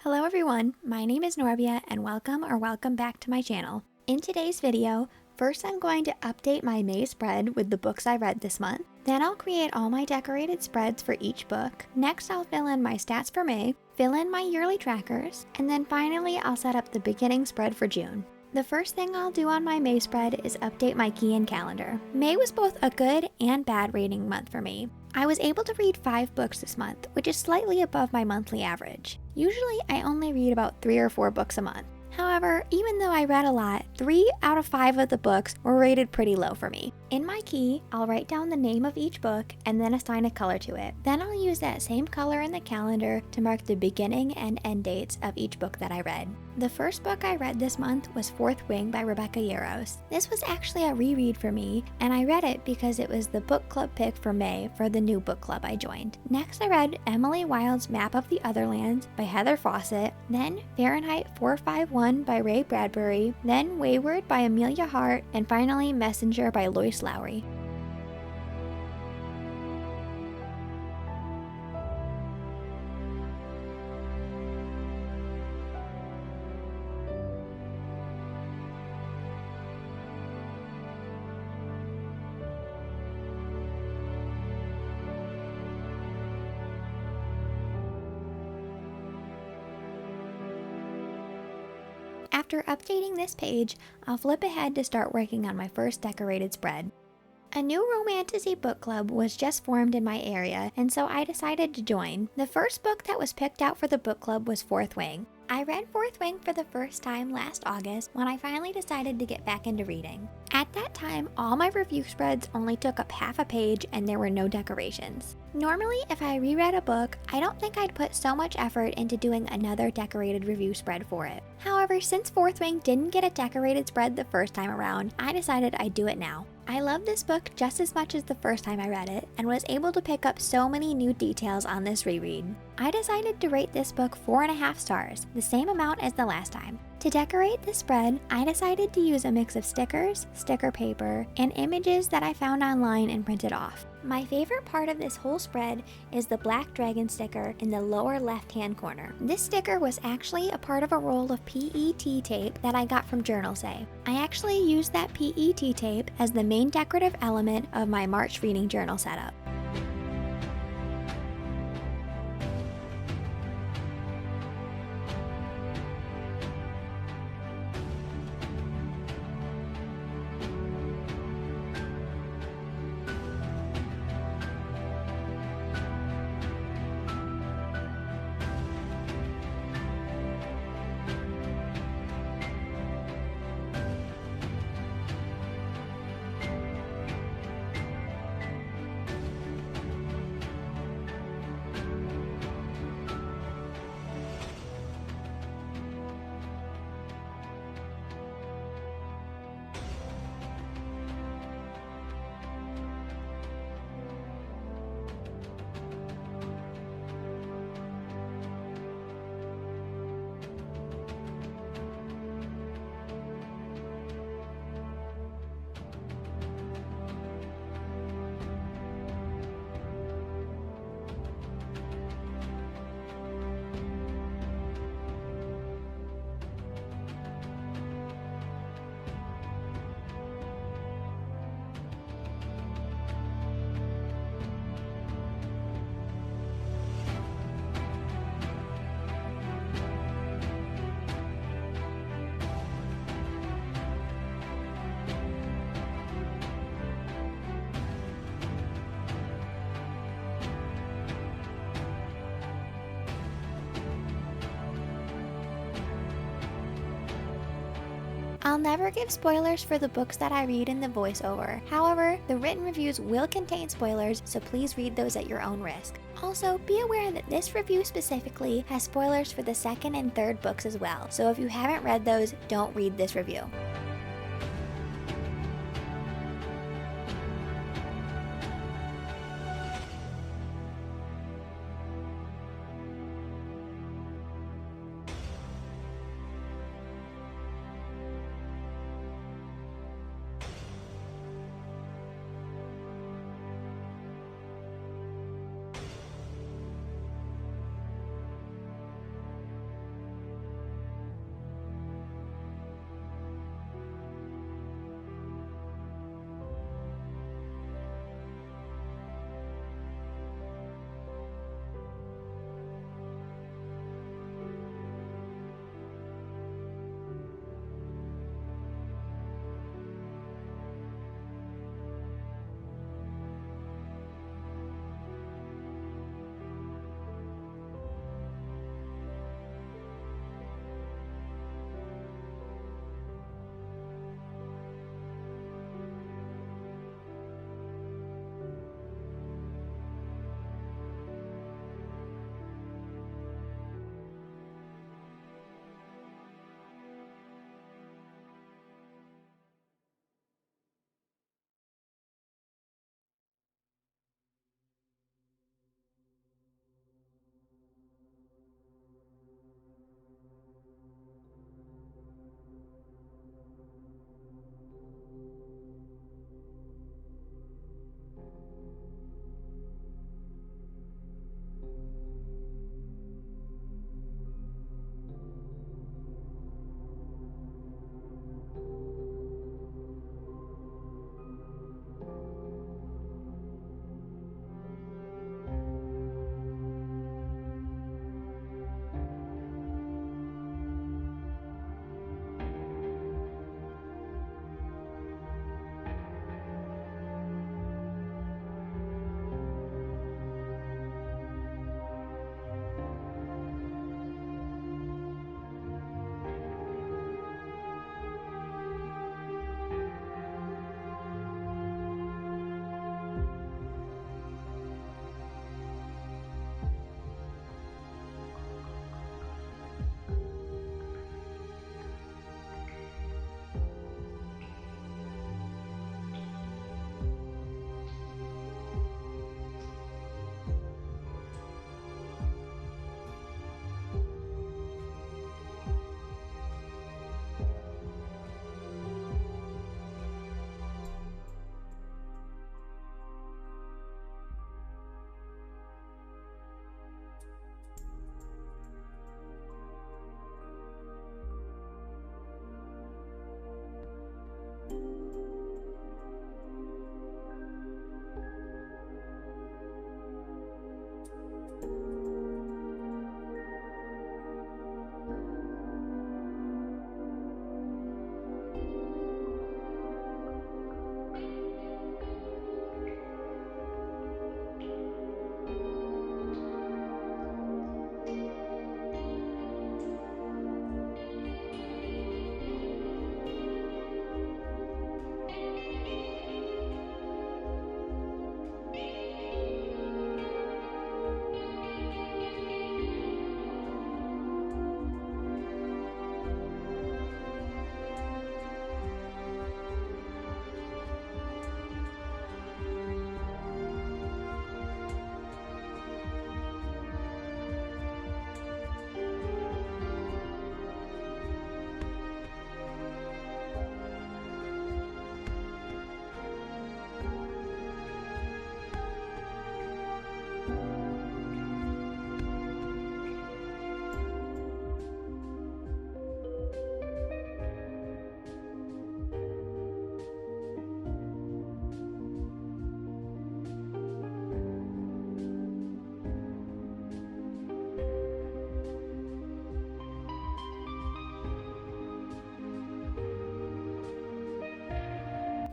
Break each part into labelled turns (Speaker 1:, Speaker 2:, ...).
Speaker 1: Hello everyone, my name is Norbia and welcome back to my channel. In today's video, first I'm going to update my May spread with the books I read this month. Then I'll create all my decorated spreads for each book. Next I'll fill in my stats for May, fill in my yearly trackers, and then finally I'll set up the beginning spread for June. The first thing I'll do on my May spread is update my key and calendar. May was both a good and bad reading month for me. I was able to read 5 books this month, which is slightly above my monthly average. Usually I only read about 3 or 4 books a month. However, even though I read a lot, 3 out of 5 of the books were rated pretty low for me. In my key, I'll write down the name of each book and then assign a color to it. Then I'll use that same color in the calendar to mark the beginning and end dates of each book that I read. The first book I read this month was Fourth Wing by Rebecca Yarros. This was actually a reread for me, and I read it because it was the book club pick for May for the new book club I joined. Next I read Emily Wilde's Map of the Otherlands by Heather Fawcett, then Fahrenheit 451 by Bradbury, then Weyward by Emilia Hart, and finally Messenger by Lois Lowry. After updating this page, I'll flip ahead to start working on my first decorated spread. A new romantasy book club was just formed in my area, and so I decided to join. The first book that was picked out for the book club was Fourth Wing. I read Fourth Wing for the first time last August when I finally decided to get back into reading. At that time, all my review spreads only took up half a page and there were no decorations. Normally, if I reread a book, I don't think I'd put so much effort into doing another decorated review spread for it. However, since Fourth Wing didn't get a decorated spread the first time around, I decided I'd do it now. I love this book just as much as the first time I read it, and was able to pick up so many new details on this reread. I decided to rate this book 4.5 stars, the same amount as the last time. To decorate this spread, I decided to use a mix of stickers, sticker paper, and images that I found online and printed off. My favorite part of this whole spread is the black dragon sticker in the lower left-hand corner. This sticker was actually a part of a roll of PET tape that I got from Journal Say. I actually used that PET tape as the main decorative element of my March reading journal setup. I'll never give spoilers for the books that I read in the voiceover. However, the written reviews will contain spoilers, so please read those at your own risk. Also, be aware that this review specifically has spoilers for the second and third books as well, so if you haven't read those, don't read this review.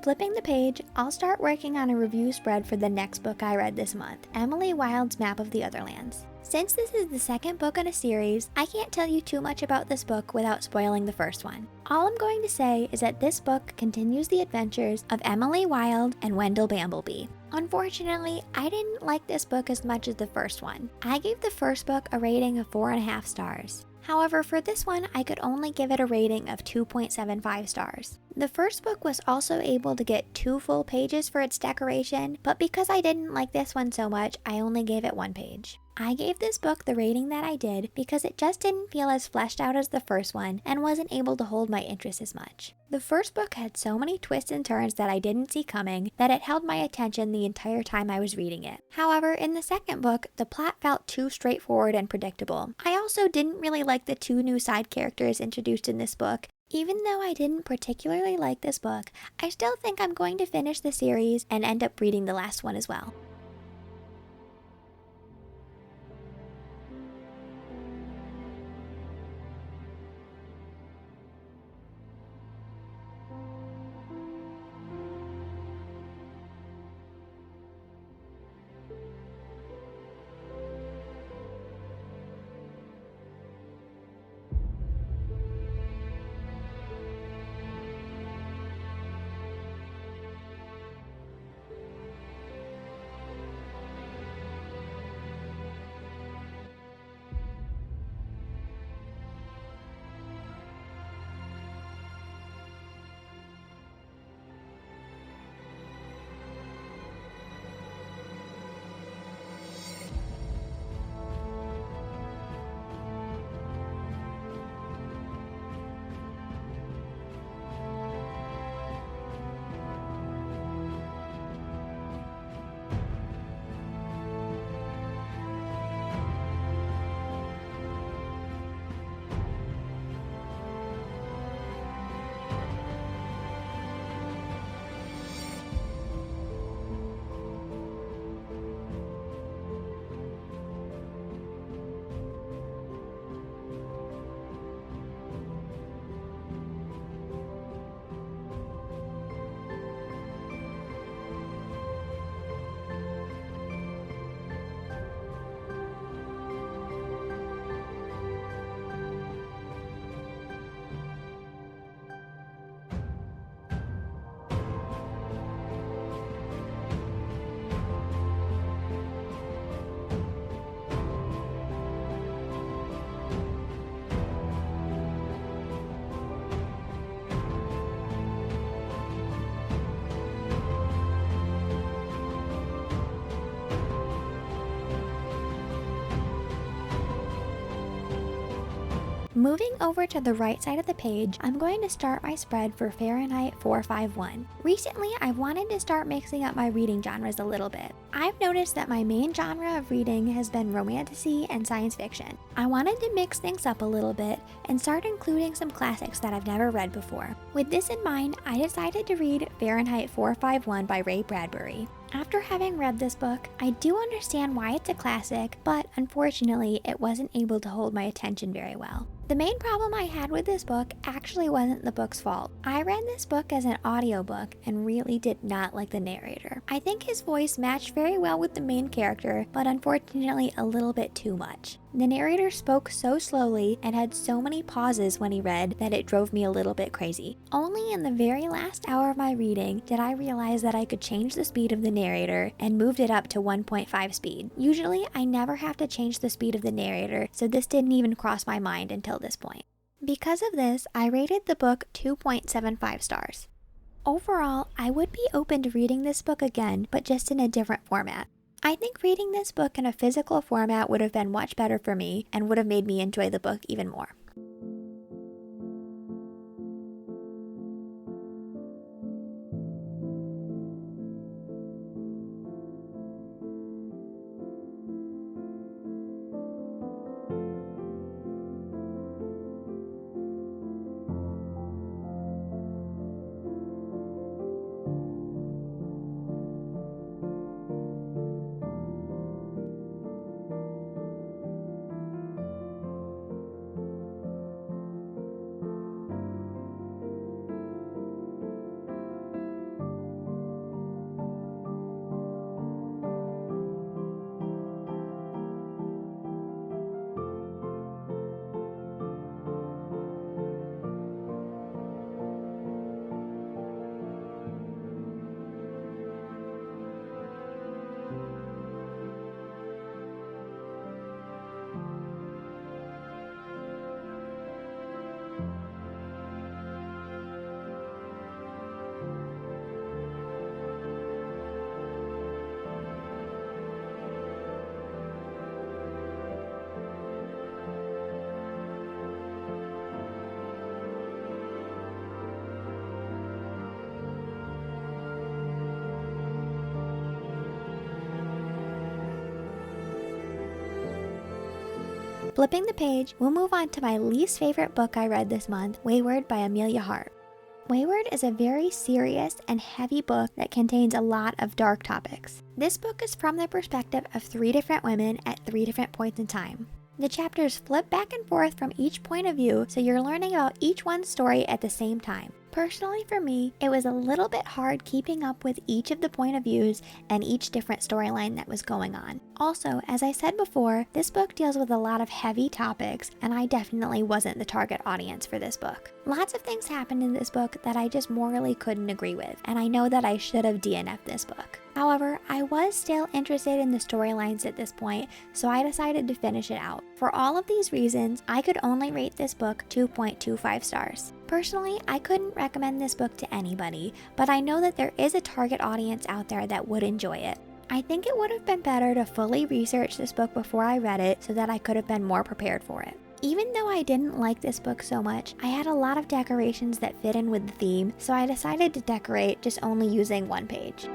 Speaker 1: Flipping the page, I'll start working on a review spread for the next book I read this month, Wilde's Map of the Otherlands. Since this is the second book in a series, I can't tell you too much about this book without spoiling the first one. All I'm going to say is that this book continues the adventures of Emily Wilde and Wendell Bambleby. Unfortunately, I didn't like this book as much as the first one. I gave the first book a rating of 4.5 stars. However, for this one, I could only give it a rating of 2.75 stars. The first book was also able to get 2 full pages for its decoration, but because I didn't like this one so much, I only gave it 1 page. I gave this book the rating that I did because it just didn't feel as fleshed out as the first one and wasn't able to hold my interest as much. The first book had so many twists and turns that I didn't see coming that it held my attention the entire time I was reading it. However, in the second book, the plot felt too straightforward and predictable. I also didn't really like the 2 new side characters introduced in this book. Even though I didn't particularly like this book, I still think I'm going to finish the series and end up reading the last one as well. Moving over to the right side of the page, I'm going to start my spread for Fahrenheit 451. Recently, I wanted to start mixing up my reading genres a little bit. I've noticed that my main genre of reading has been romantasy and science fiction. I wanted to mix things up a little bit and start including some classics that I've never read before. With this in mind, I decided to read Fahrenheit 451 by Ray Bradbury. After having read this book, I do understand why it's a classic, but unfortunately, it wasn't able to hold my attention very well. The main problem I had with this book actually wasn't the book's fault. I read this book as an audiobook and really did not like the narrator. I think his voice matched very well with the main character, but unfortunately a little bit too much. The narrator spoke so slowly and had so many pauses when he read that it drove me a little bit crazy. Only in the very last hour of my reading did I realize that I could change the speed of the narrator and moved it up to 1.5 speed. Usually I never have to change the speed of the narrator, so this didn't even cross my mind until this point. Because of this, I rated the book 2.75 stars. Overall, I would be open to reading this book again, but just in a different format. I think reading this book in a physical format would have been much better for me and would have made me enjoy the book even more. Flipping the page, we'll move on to my least favorite book I read this month, Weyward by Emilia Hart. Weyward is a very serious and heavy book that contains a lot of dark topics. This book is from the perspective of 3 different women at 3 different points in time. The chapters flip back and forth from each point of view, so you're learning about each one's story at the same time. Personally for me, it was a little bit hard keeping up with each of the point of views and each different storyline that was going on. Also, as I said before, this book deals with a lot of heavy topics, and I definitely wasn't the target audience for this book. Lots of things happened in this book that I just morally couldn't agree with, and I know that I should have DNF'd this book. However, I was still interested in the storylines at this point, so I decided to finish it out. For all of these reasons, I could only rate this book 2.25 stars. Personally, I couldn't recommend this book to anybody, but I know that there is a target audience out there that would enjoy it. I think it would have been better to fully research this book before I read it so that I could have been more prepared for it. Even though I didn't like this book so much, I had a lot of decorations that fit in with the theme, so I decided to decorate just only using 1 page.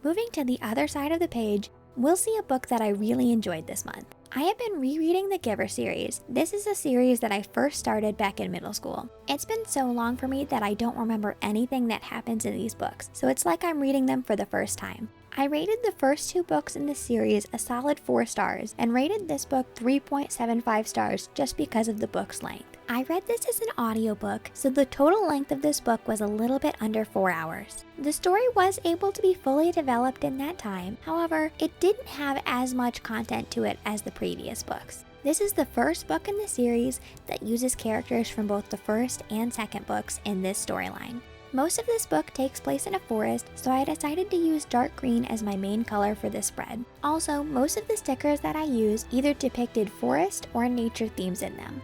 Speaker 1: Moving to the other side of the page, we'll see a book that I really enjoyed this month. I have been rereading the Giver series. This is a series that I first started back in middle school. It's been so long for me that I don't remember anything that happens in these books, so it's like I'm reading them for the first time. I rated the first 2 books in this series a solid 4 stars, and rated this book 3.75 stars just because of the book's length. I read this as an audiobook, so the total length of this book was a little bit under 4 hours. The story was able to be fully developed in that time, however, it didn't have as much content to it as the previous books. This is the first book in the series that uses characters from both the first and second books in this storyline. Most of this book takes place in a forest, so I decided to use dark green as my main color for this spread. Also, most of the stickers that I used either depicted forest or nature themes in them.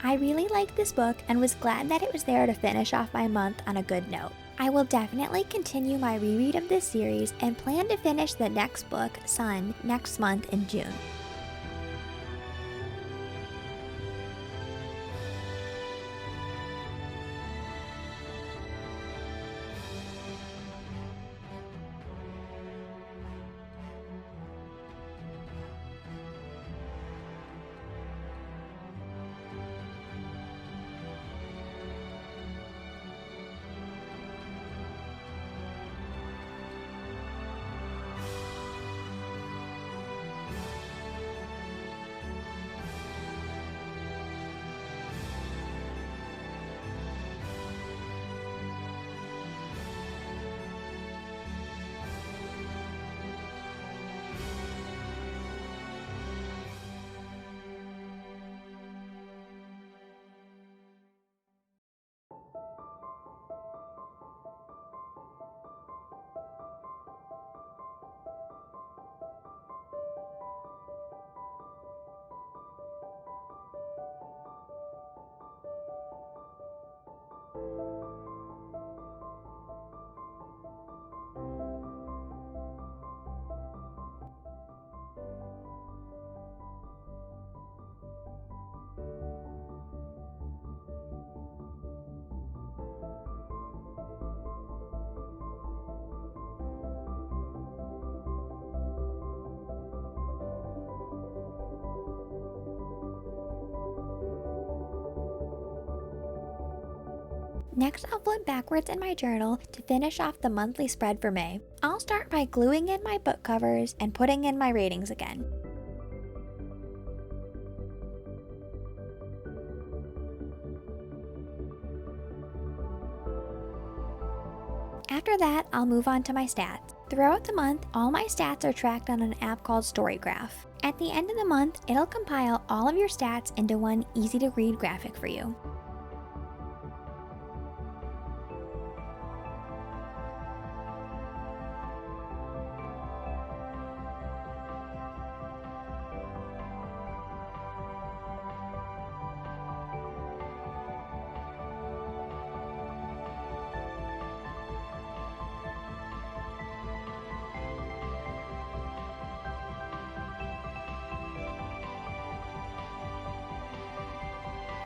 Speaker 1: I really liked this book and was glad that it was there to finish off my month on a good note. I will definitely continue my reread of this series and plan to finish the next book, Sun, next month in June. Next, I'll flip backwards in my journal to finish off the monthly spread for May. I'll start by gluing in my book covers and putting in my ratings again. After that, I'll move on to my stats. Throughout the month, all my stats are tracked on an app called Storygraph. At the end of the month, it'll compile all of your stats into one easy-to-read graphic for you.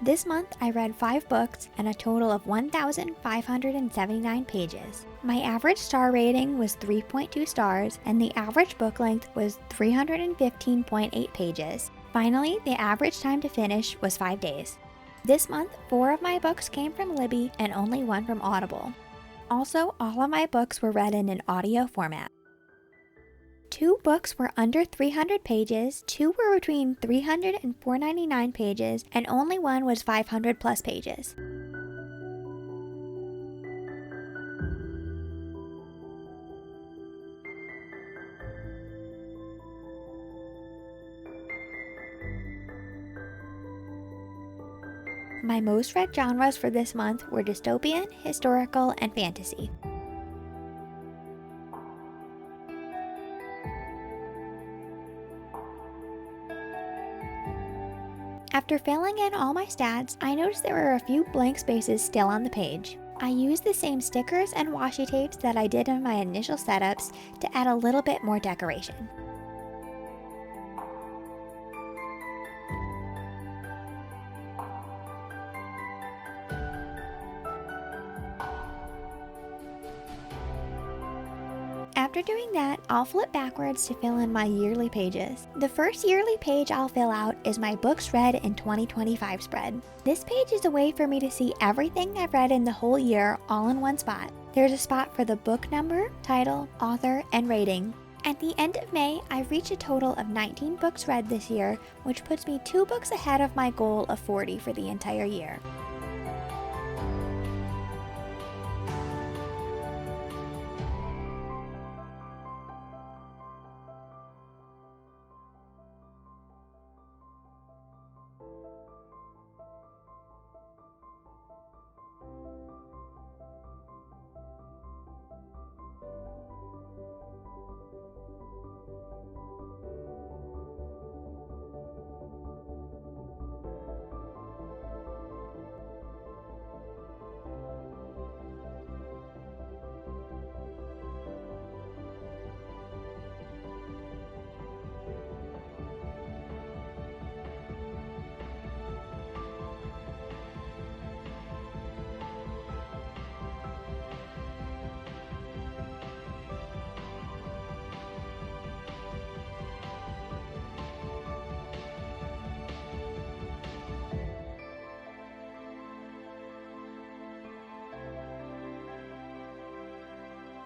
Speaker 1: This month, I read 5 books and a total of 1,579 pages. My average star rating was 3.2 stars, and the average book length was 315.8 pages. Finally, the average time to finish was 5 days. This month, 4 of my books came from Libby and only 1 from Audible. Also, all of my books were read in an audio format. 2 books were under 300 pages, 2 were between 300 and 499 pages, and only 1 was 500 plus pages. My most read genres for this month were dystopian, historical, and fantasy. After filling in all my stats, I noticed there were a few blank spaces still on the page. I used the same stickers and washi tapes that I did in my initial setups to add a little bit more decoration. After doing that, I'll flip backwards to fill in my yearly pages. The first yearly page I'll fill out is my books read in 2025 spread. This page is a way for me to see everything I've read in the whole year all in one spot. There's a spot for the book number, title, author, and rating. At the end of May, I've reached a total of 19 books read this year, which puts me 2 books ahead of my goal of 40 for the entire year.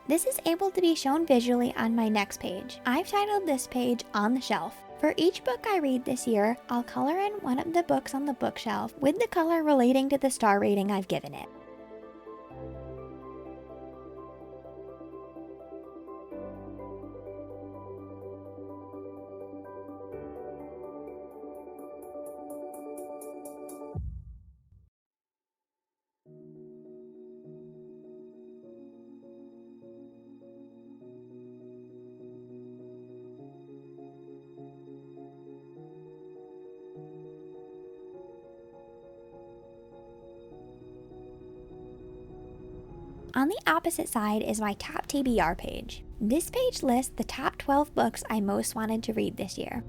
Speaker 1: This is able to be shown visually on my next page. I've titled this page On the Shelf. For each book I read this year, I'll color in one of the books on the bookshelf with the color relating to the star rating I've given it. On the opposite side is my top TBR page. This page lists the top 12 books I most wanted to read this year.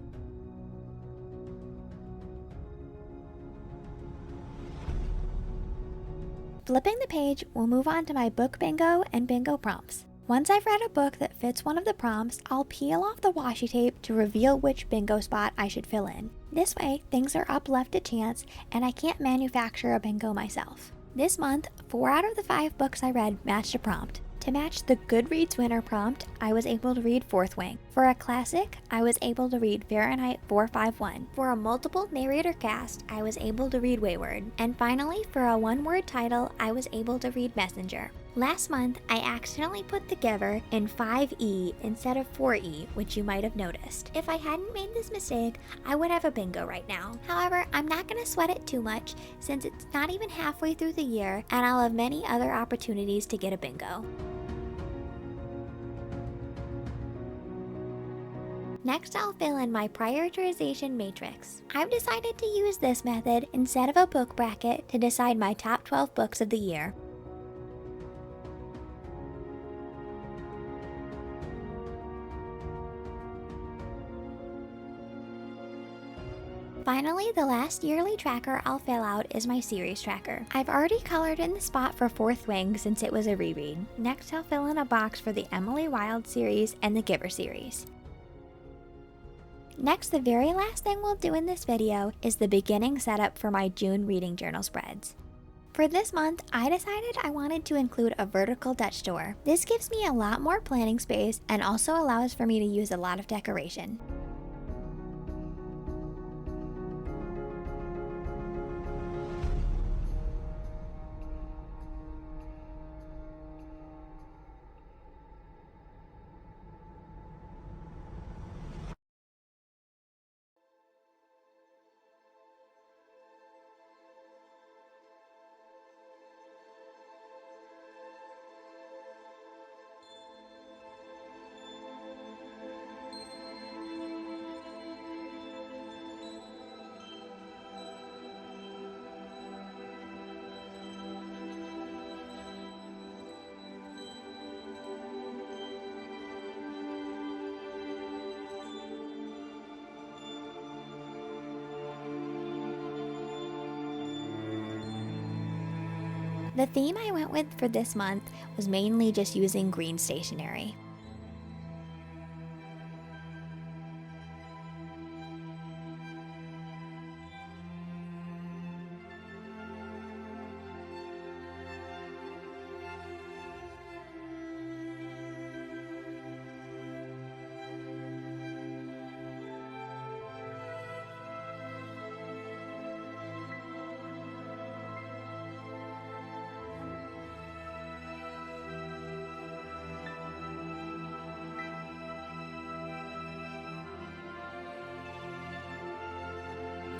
Speaker 1: Flipping the page, we'll move on to my book bingo and bingo prompts. Once I've read a book that fits one of the prompts, I'll peel off the washi tape to reveal which bingo spot I should fill in. This way, things are up left to chance and I can't manufacture a bingo myself. This month, 4 out of the 5 books I read matched a prompt. To match the Goodreads winter prompt, I was able to read Fourth Wing. For a classic, I was able to read Fahrenheit 451. For a multiple narrator cast, I was able to read Weyward. And finally, for a one-word title, I was able to read Messenger. Last month, I accidentally put The Giver in 5E instead of 4E, which you might have noticed. If I hadn't made this mistake, I would have a bingo right now. However, I'm not going to sweat it too much since it's not even halfway through the year and I'll have many other opportunities to get a bingo. Next, I'll fill in my prioritization matrix. I've decided to use this method instead of a book bracket to decide my top 12 books of the year. Finally, the last yearly tracker I'll fill out is my series tracker. I've already colored in the spot for Fourth Wing since it was a reread. Next, I'll fill in a box for the Wilde series and the Giver series. Next, the very last thing we'll do in this video is the beginning setup for my June reading journal spreads. For this month, I decided I wanted to include a vertical Dutch door. This gives me a lot more planning space and also allows for me to use a lot of decoration. The theme I went with for this month was mainly just using green stationery.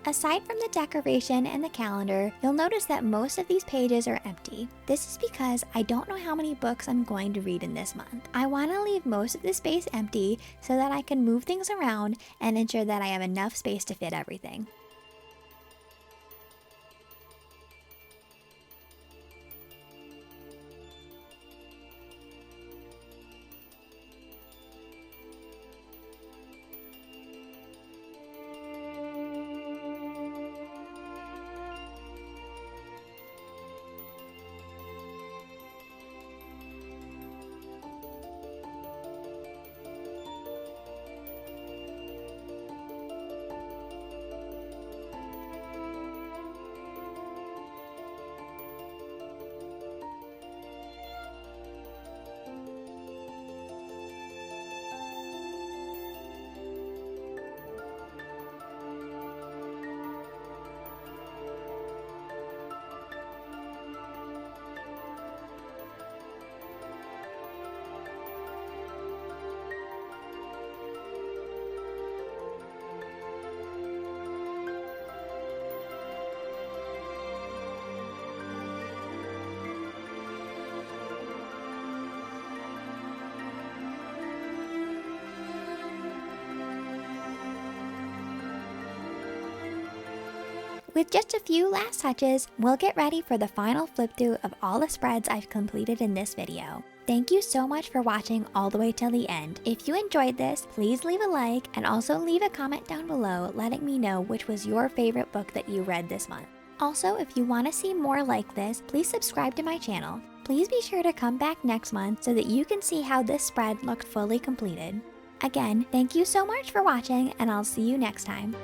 Speaker 1: Aside from the decoration and the calendar, you'll notice that most of these pages are empty. This is because I don't know how many books I'm going to read in this month. I want to leave most of the space empty so that I can move things around and ensure that I have enough space to fit everything. With just a few last touches, we'll get ready for the final flip through of all the spreads I've completed in this video. Thank you so much for watching all the way till the end. If you enjoyed this, please leave a like and also leave a comment down below letting me know which was your favorite book that you read this month. Also, if you want to see more like this, please subscribe to my channel. Please be sure to come back next month so that you can see how this spread looked fully completed. Again, thank you so much for watching and I'll see you next time.